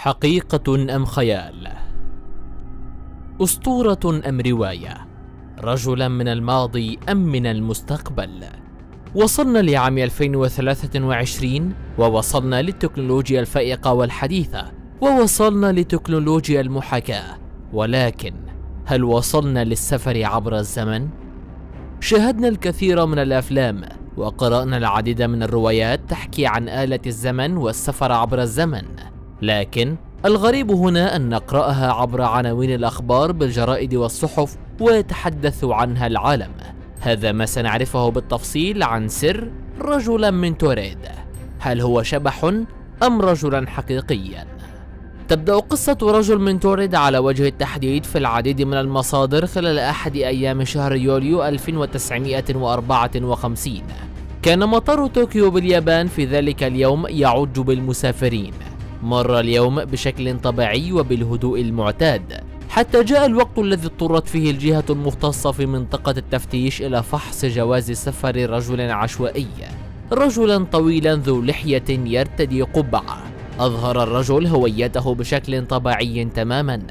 حقيقة أم خيال؟ أسطورة أم رواية؟ رجلا من الماضي أم من المستقبل؟ وصلنا لعام 2023 ووصلنا للتكنولوجيا الفائقة والحديثة، ووصلنا لتكنولوجيا المحاكاة، ولكن هل وصلنا للسفر عبر الزمن؟ شاهدنا الكثير من الأفلام وقرأنا العديد من الروايات تحكي عن آلة الزمن والسفر عبر الزمن، لكن الغريب هنا أن نقرأها عبر عناوين الأخبار بالجرائد والصحف ويتحدث عنها العالم. هذا ما سنعرفه بالتفصيل عن سر رجلا من توريد. هل هو شبح أم رجلا حقيقيا؟ تبدأ قصة رجل من توريد على وجه التحديد في العديد من المصادر خلال أحد أيام شهر يوليو 1954. كان مطار طوكيو باليابان في ذلك اليوم يعج بالمسافرين. مر اليوم بشكل طبيعي وبالهدوء المعتاد، حتى جاء الوقت الذي اضطرت فيه الجهة المختصة في منطقة التفتيش إلى فحص جواز سفر رجل عشوائي، رجلا طويلا ذو لحية يرتدي قبعة. أظهر الرجل هويته بشكل طبيعي تماما،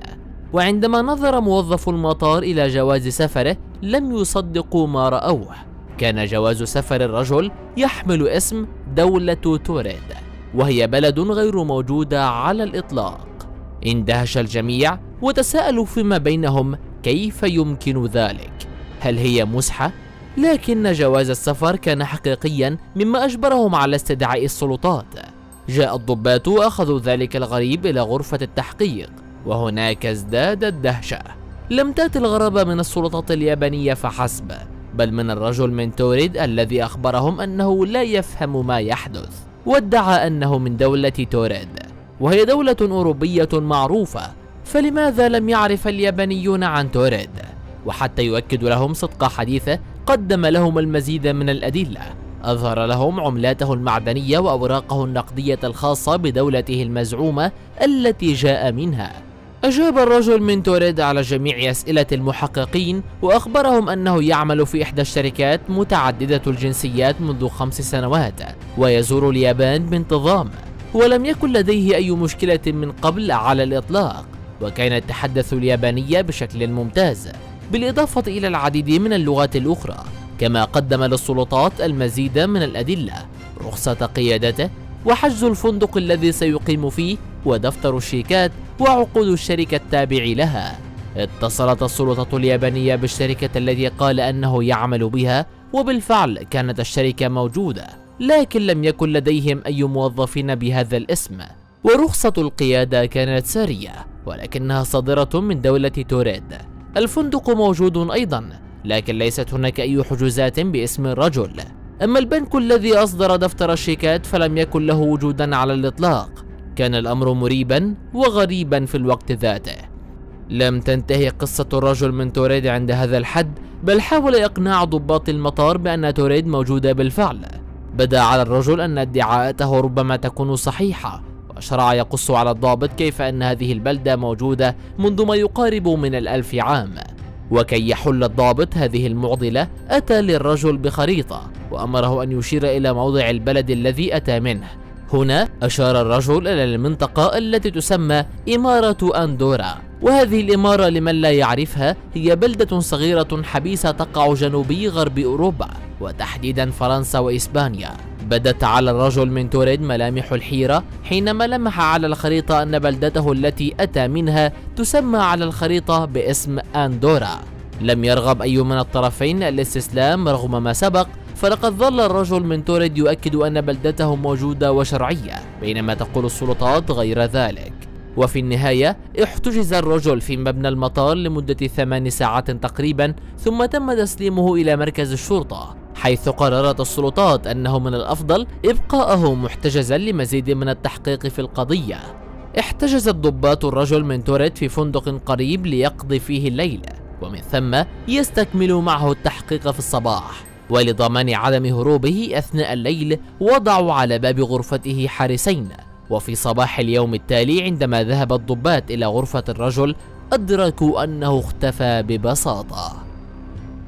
وعندما نظر موظف المطار إلى جواز سفره لم يصدقوا ما رأوه. كان جواز سفر الرجل يحمل اسم دولة توريد، وهي بلد غير موجودة على الإطلاق. اندهش الجميع وتساءلوا فيما بينهم كيف يمكن ذلك؟ هل هي مزحة؟ لكن جواز السفر كان حقيقيا، مما أجبرهم على استدعاء السلطات. جاء الضباط وأخذوا ذلك الغريب إلى غرفة التحقيق، وهناك ازداد الدهشة. لم تأتي الغرابة من السلطات اليابانية فحسب، بل من الرجل من توريد الذي أخبرهم أنه لا يفهم ما يحدث، وادعى أنه من دولة توريد، وهي دولة أوروبية معروفة. فلماذا لم يعرف اليابانيون عن توريد؟ وحتى يؤكد لهم صدق حديثه قدم لهم المزيد من الأدلة. أظهر لهم عملاته المعدنية وأوراقه النقدية الخاصة بدولته المزعومة التي جاء منها. أجاب الرجل من توريد على جميع أسئلة المحققين، وأخبرهم أنه يعمل في إحدى الشركات متعددة الجنسيات منذ 5 سنوات، ويزور اليابان بانتظام، ولم يكن لديه أي مشكلة من قبل على الإطلاق، وكان يتحدث اليابانية بشكل ممتاز، بالإضافة إلى العديد من اللغات الأخرى. كما قدم للسلطات المزيد من الأدلة: رخصة قيادته، وحجز الفندق الذي سيقيم فيه، ودفتر الشيكات، وعقود الشركة التابع لها. اتصلت السلطة اليابانية بالشركة التي قال أنه يعمل بها، وبالفعل كانت الشركة موجودة، لكن لم يكن لديهم أي موظفين بهذا الاسم. ورخصة القيادة كانت سارية، ولكنها صادرة من دولة توريد. الفندق موجود أيضا، لكن ليست هناك أي حجوزات باسم الرجل. أما البنك الذي أصدر دفتر الشيكات فلم يكن له وجودا على الإطلاق. كان الأمر مريبا وغريبا في الوقت ذاته. لم تنتهي قصة الرجل من توريد عند هذا الحد، بل حاول إقناع ضباط المطار بأن توريد موجودة بالفعل. بدا على الرجل أن ادعاءاته ربما تكون صحيحة، وشرع يقص على الضابط كيف أن هذه البلدة موجودة منذ ما يقارب من 1000 عام. وكي يحل الضابط هذه المعضلة، أتى للرجل بخريطة وأمره أن يشير إلى موضع البلد الذي أتى منه. هنا أشار الرجل إلى المنطقة التي تسمى إمارة أندورا، وهذه الإمارة لمن لا يعرفها هي بلدة صغيرة حبيسة تقع جنوبي غرب أوروبا، وتحديدا فرنسا وإسبانيا. بدت على الرجل من توريد ملامح الحيرة حينما لمح على الخريطة أن بلدته التي أتى منها تسمى على الخريطة باسم أندورا. لم يرغب أي من الطرفين الاستسلام رغم ما سبق، فلقد ظل الرجل من توريد يؤكد أن بلدته موجودة وشرعية، بينما تقول السلطات غير ذلك. وفي النهاية احتجز الرجل في مبنى المطار لمدة 8 ساعات تقريبا، ثم تم تسليمه إلى مركز الشرطة، حيث قررت السلطات أنه من الأفضل إبقاءه محتجزا لمزيد من التحقيق في القضية. احتجز الضباط الرجل من توريد في فندق قريب ليقضي فيه الليل، ومن ثم يستكملوا معه التحقيق في الصباح. ولضمان عدم هروبه أثناء الليل وضعوا على باب غرفته حارسين. وفي صباح اليوم التالي عندما ذهب الضباط إلى غرفة الرجل أدركوا أنه اختفى ببساطة،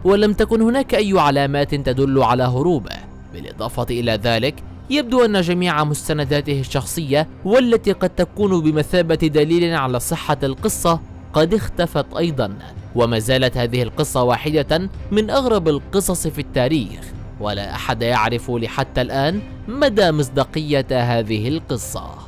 ولم تكن هناك أي علامات تدل على هروبه. بالإضافة إلى ذلك يبدو أن جميع مستنداته الشخصية والتي قد تكون بمثابة دليل على صحة القصة قد اختفت أيضا، وما زالت هذه القصة واحدة من أغرب القصص في التاريخ، ولا أحد يعرف لحتى الآن مدى مصداقية هذه القصة.